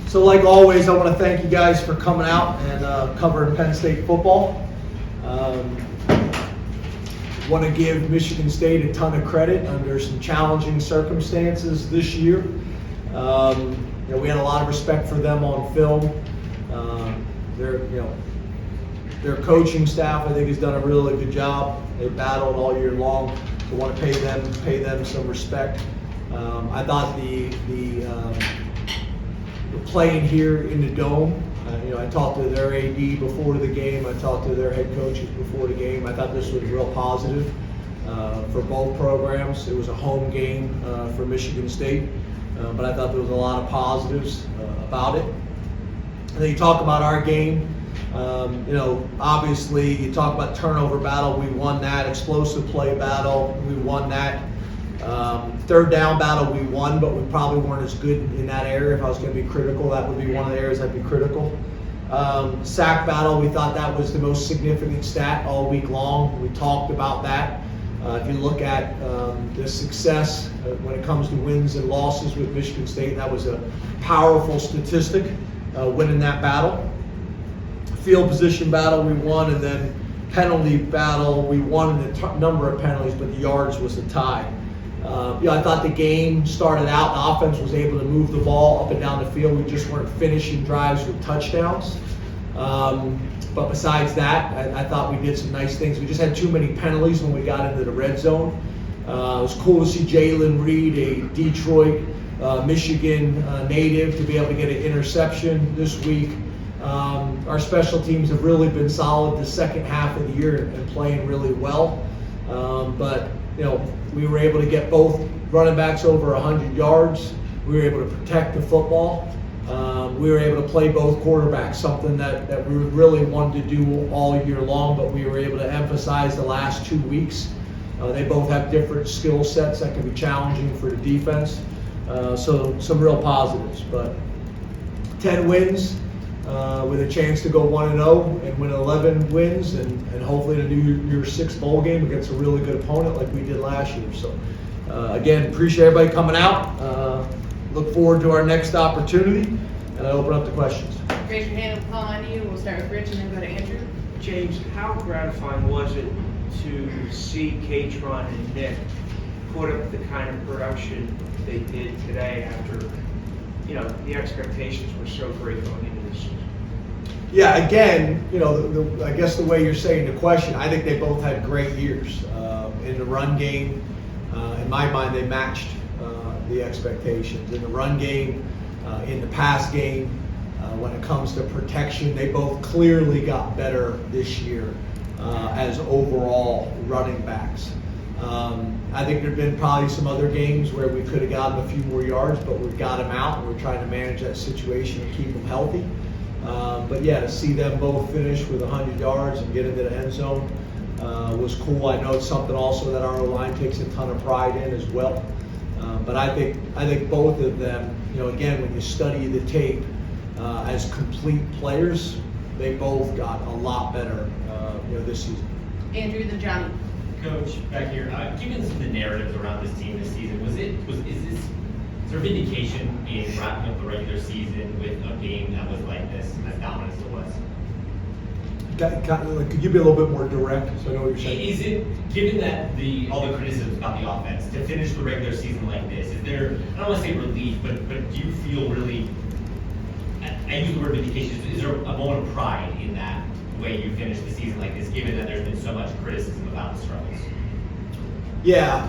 So like always, I want to thank you guys for coming out and covering Penn State football. Want to give Michigan State a ton of credit under some challenging circumstances this year. We had a lot of respect for them on film. Their coaching staff, I think, has done a really good job. They battled all year long. I want to pay them some respect. I thought the playing here in the Dome, I talked to their AD before the game. I talked to their head coaches before the game. I thought this was real positive for both programs. It was a home game for Michigan State, but I thought there was a lot of positives about it. And then you talk about our game. Obviously you talk about turnover battle. We won that. Explosive play battle. We won that. Third down battle we won, but we probably weren't as good in that area. If I was going to be critical, that would be one of the areas I'd be critical. Sack battle, we thought that was the most significant stat all week long. We talked about that. If you look at the success when it comes to wins and losses with Michigan State, that was a powerful statistic, winning that battle. Field position battle we won, and then penalty battle we won in the number of penalties, but the yards was a tie. I thought the game started out, the offense was able to move the ball up and down the field. We just weren't finishing drives with touchdowns. But besides that, I thought we did some nice things. We just had too many penalties when we got into the red zone. It was cool to see Jalen Reed, a Detroit, Michigan native, to be able to get an interception this week. Our special teams have really been solid the second half of the year and playing really well. But we were able to get both running backs over 100 yards. We were able to protect the football. We were able to play both quarterbacks, something that we really wanted to do all year long, but we were able to emphasize the last 2 weeks. They both have different skill sets that can be challenging for the defense. So some real positives, but 10 wins with a chance to go 1-0 and win 11 wins and hopefully to do your 6th bowl game against a really good opponent like we did last year. So again, appreciate everybody coming out. Look forward to our next opportunity, and I open up to questions. Raise your hand and call on you. We'll start with Rich and then go to Andrew. James, how gratifying was it to see KRON and Nick put up the kind of production they did today after, the expectations were so great going into this season? Yeah, again, I guess the way you're saying the question, I think they both had great years. In the run game, in my mind, they matched the expectations. In the run game, in the pass game, when it comes to protection, they both clearly got better this year as overall running backs. I think there have been probably some other games where we could have gotten a few more yards, but we've got them out and we're trying to manage that situation and keep them healthy. But yeah, to see them both finish with 100 yards and get into the end zone was cool. I know it's something also that our O-line takes a ton of pride in as well. But I think both of them, again, when you study the tape as complete players, they both got a lot better, this season. Andrew, then Johnny. Coach, back here, given some of the narratives around this team this season, is this sort of vindication in wrapping up the regular season with a game that was like this, as dominant as it was? Could you be a little bit more direct so I know what you're saying? Is it, given that all the criticisms about the offense, to finish the regular season like this, is there, I don't want to say relief, but do you feel really, I use the word vindication, is there a moment of pride in that way you finish the season like this, given that there's been so much criticism about the struggles? Yeah,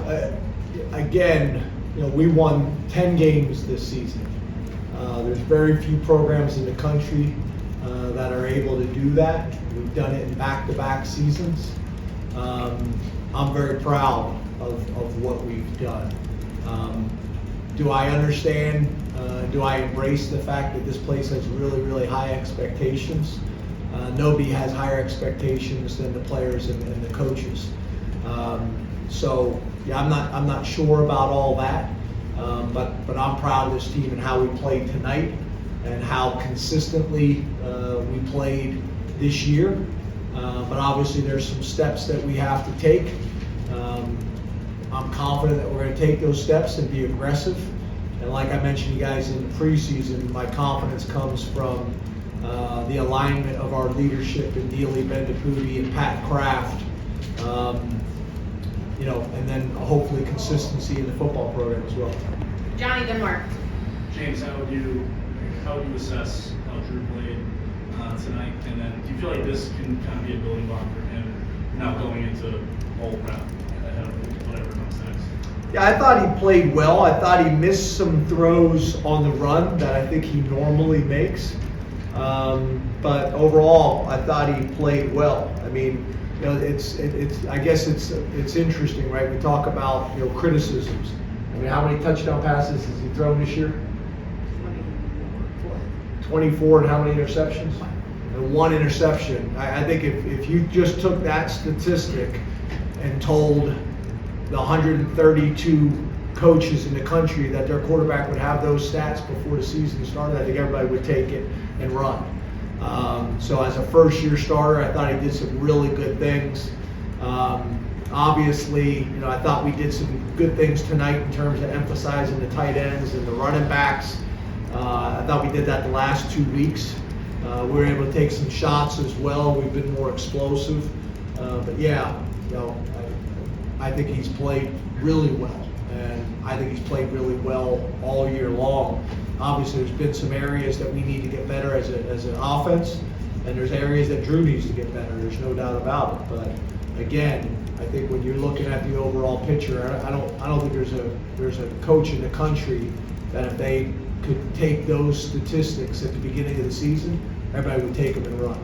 again, we won 10 games this season. There's very few programs in the country that are able to do that. We've done it in back-to-back seasons. I'm very proud of what we've done. Do I understand, do I embrace the fact that this place has really, really high expectations? Nobody has higher expectations than the players and the coaches. So yeah, I'm not sure about all that, but I'm proud of this team and how we played tonight and how consistently we played this year. But obviously there's some steps that we have to take. I'm confident that we're going to take those steps and be aggressive. And like I mentioned you guys in the preseason, my confidence comes from the alignment of our leadership in Neely Bendapudi and Pat Kraft, and then hopefully consistency in the football program as well. Johnny, then Mark. James, how would you assess how Drew played tonight? And then do you feel like this can kind of be a building block for him now going into bowl prep ahead of whatever comes next? Yeah, I thought he played well. I thought he missed some throws on the run that I think he normally makes. But overall, I thought he played well. I mean, I guess it's interesting, right? We talk about, criticisms. I mean, how many touchdown passes has he thrown this year? 24, and how many interceptions? And 1 interception. I think if you just took that statistic and told the 132 coaches in the country that their quarterback would have those stats before the season started, I think everybody would take it and run. So as a first-year starter, I thought he did some really good things. Obviously, I thought we did some good things tonight in terms of emphasizing the tight ends and the running backs. I thought we did that the last 2 weeks. We were able to take some shots as well. We've been more explosive. But yeah, I think he's played really well. And I think he's played really well all year long. Obviously, there's been some areas that we need to get better as an offense, and there's areas that Drew needs to get better. There's no doubt about it. But again, I think when you're looking at the overall picture, I don't think there's a coach in the country that if they could take those statistics at the beginning of the season, everybody would take them and run.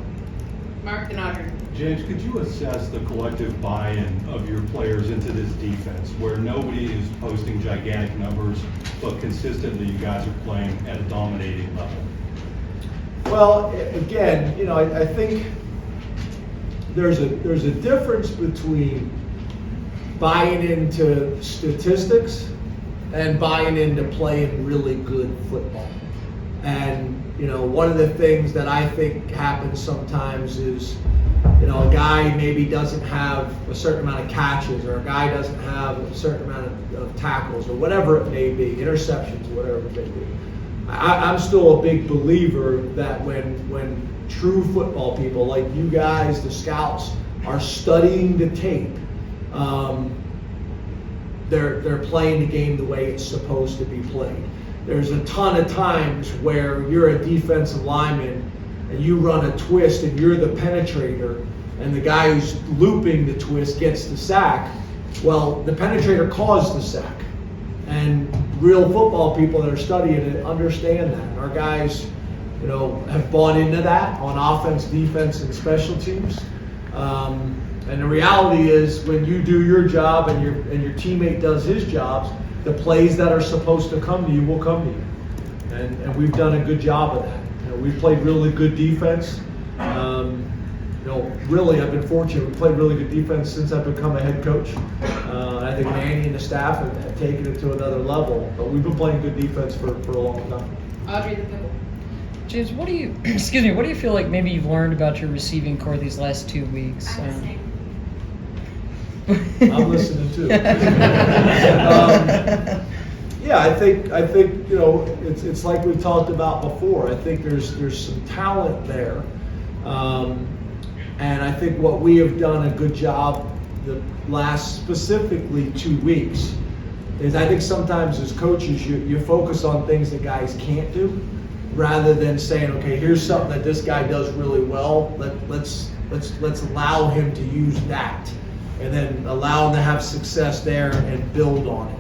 Mark and Audrey. James, could you assess the collective buy-in of your players into this defense where nobody is posting gigantic numbers, but consistently you guys are playing at a dominating level? Well, again, I think there's a difference between buying into statistics and buying into playing really good football. And, one of the things that I think happens sometimes is, a guy maybe doesn't have a certain amount of catches, or a guy doesn't have a certain amount of tackles, or whatever it may be, interceptions, whatever it may be. I'm still a big believer that when true football people like you guys, the scouts, are studying the tape, they're playing the game the way it's supposed to be played. There's a ton of times where you're a defensive lineman and you run a twist and you're the penetrator, and the guy who's looping the twist gets the sack. Well, the penetrator caused the sack. And real football people that are studying it understand that. And our guys, have bought into that on offense, defense, and special teams. And the reality is, when you do your job and your teammate does his jobs, the plays that are supposed to come to you will come to you. And we've done a good job of that. We've played really good defense. Really, I've been fortunate. We've played really good defense since I've become a head coach. I think Manny and the staff have taken it to another level. But we've been playing good defense for a long time. Audrey the Pickle. James, what do you feel like maybe you've learned about your receiving core these last 2 weeks? I'm listening too. Yeah, I think it's like we talked about before. I think there's some talent there, and I think what we have done a good job the last specifically 2 weeks is, I think sometimes as coaches you focus on things that guys can't do, rather than saying, okay, here's something that this guy does really well. Let's allow him to use that, and then allow him to have success there and build on it.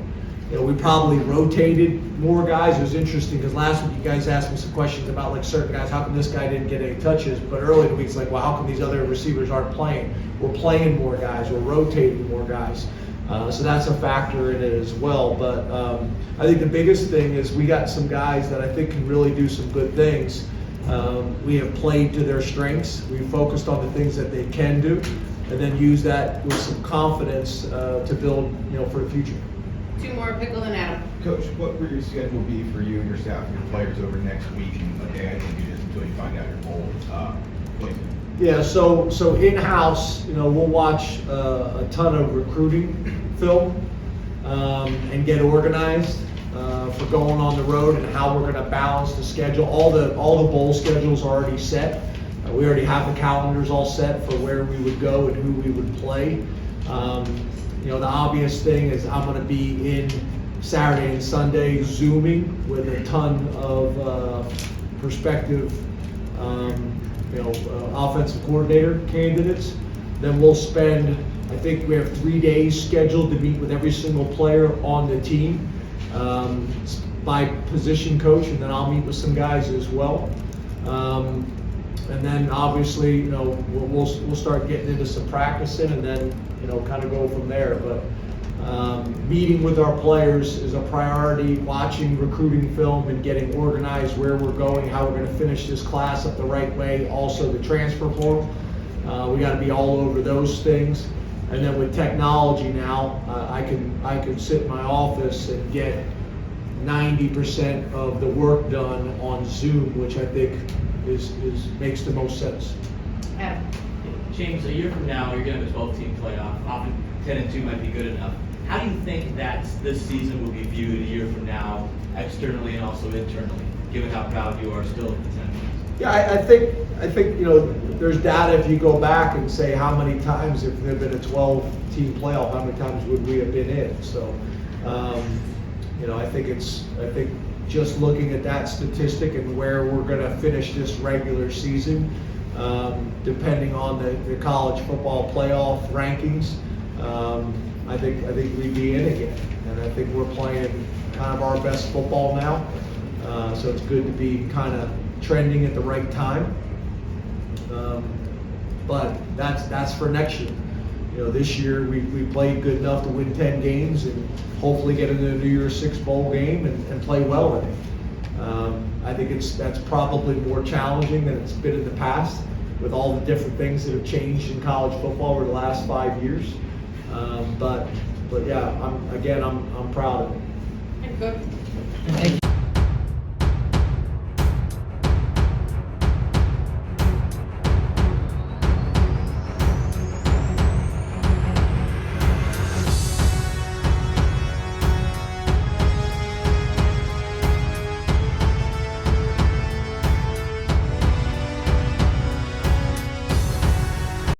We probably rotated more guys. It was interesting because last week you guys asked me some questions about like certain guys. How come this guy didn't get any touches? But early in the week it's like, well, how come these other receivers aren't playing? We're playing more guys. We're rotating more guys. So that's a factor in it as well. But I think the biggest thing is we got some guys that I think can really do some good things. We have played to their strengths. We focused on the things that they can do, and then use that with some confidence to build, for the future. 2 more, Pickle and Adam. Coach, what will your schedule be for you and your staff and your players over next week? And okay, I think you just until you find out your bowl placement. Yeah, so in-house, we'll watch a ton of recruiting film and get organized. for going on the road and how we're gonna balance the schedule. All the bowl schedules are already set. We already have the calendars all set for where we would go and who we would play. You know, the obvious thing is I'm gonna be in Saturday and Sunday Zooming with a ton of prospective, offensive coordinator candidates. Then we'll spend, I think we have 3 days scheduled to meet with every single player on the team by position coach, and then I'll meet with some guys as well. And then obviously, you know, we'll start getting into some practicing and then, you know, kind of go from there. But meeting with our players is a priority, watching recruiting film and getting organized where we're going, how we're going to finish this class up the right way. Also the transfer portal. We got to be all over those things. And then with technology now, I can sit in my office and get 90% of the work done on Zoom, which I think makes the most sense. Adam. James, a year from now, you're going to have a 12-team playoff. Often 10-2 might be good enough. How do you think that this season will be viewed a year from now, externally and also internally, given how proud you are still of the 10 wins? Yeah, I think you know, there's data if you go back and say how many times, if there had been a 12-team playoff, how many times would we have been in? So, you know, I think just looking at that statistic and where we're going to finish this regular season, depending on the college football playoff rankings, I think we'd be in again, and I think we're playing kind of our best football now. So it's good to be kind of trending at the right time. But that's for next year. You know, this year we played good enough to win 10 games and hopefully get into the New Year's Six bowl game and play well in it. I think that's probably more challenging than it's been in the past with all the different things that have changed in college football over the last 5 years. But yeah, I'm proud of it. And Coach. Thank you.